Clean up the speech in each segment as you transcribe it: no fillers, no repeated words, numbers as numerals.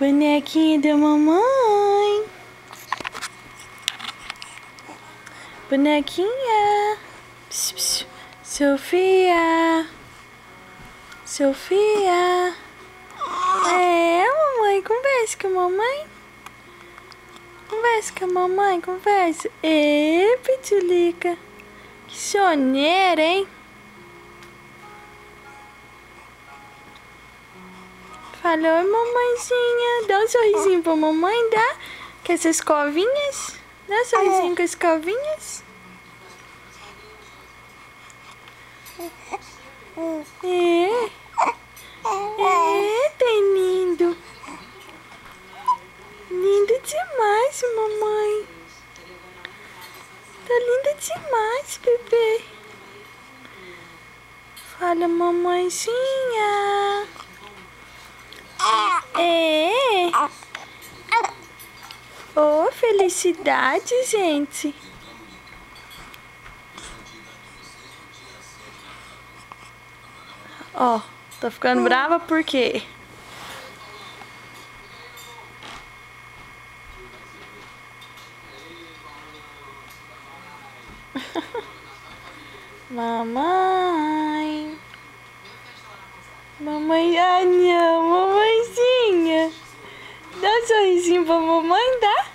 Bonequinha da mamãe. Bonequinha. Pss, pss. Sofia. Sofia. É, mamãe, conversa com a mamãe. Conversa com a mamãe, conversa. Ê, Pitulica. Que soneira, hein? Fala, oi, mamãezinha. Dá um sorrisinho pra mamãe, dá? Com essas escovinhas? Dá um sorrisinho com as escovinhas? Tem lindo. Lindo demais, mamãe. Tá linda demais, bebê. Fala, mamãezinha. Oh, felicidade, gente. Ó, tá ficando brava por quê? Mamãe. Mamãe, ai não, mamãezinha. Dá um sorrisinho pra mamãe, dá?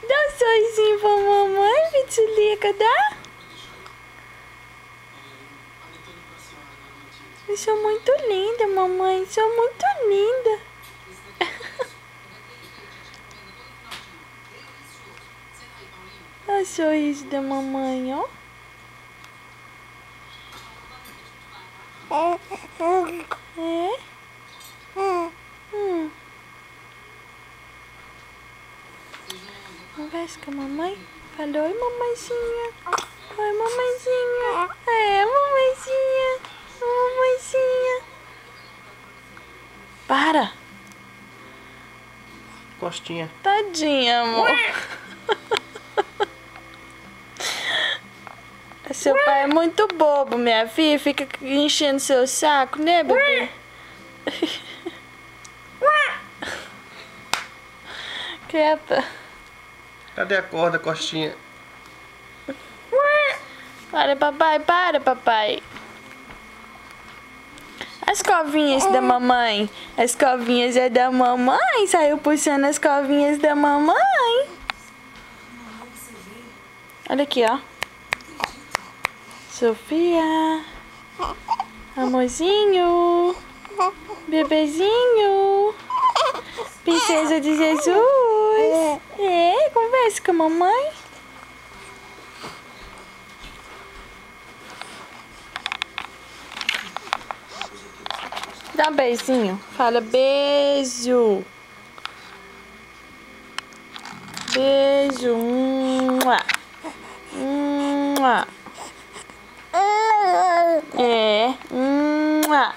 Dá um sorrisinho pra mamãe, Pitulica, dá? Eu sou muito linda, mamãe, sou muito linda. Olha o sorriso da mamãe, ó. É? Conversa com a mamãe. Fala, oi, mamãezinha. Oi, mamãezinha. É, mamãezinha. Mamãezinha. Para. Costinha. Tadinha, amor. Seu pai é muito bobo, minha filha. Fica enchendo seu saco, né, bebê? Quieta. Cadê a corda, Costinha? Para, papai, para, papai. As covinhas da mamãe. As covinhas é da mamãe. Saiu puxando as covinhas da mamãe. Olha aqui, ó. Sofia. Amorzinho. Bebezinho. Princesa de Jesus. É, conversa com a mamãe. Dá um beijinho. Fala beijo. Beijo. Mua. Mua. É. Mua.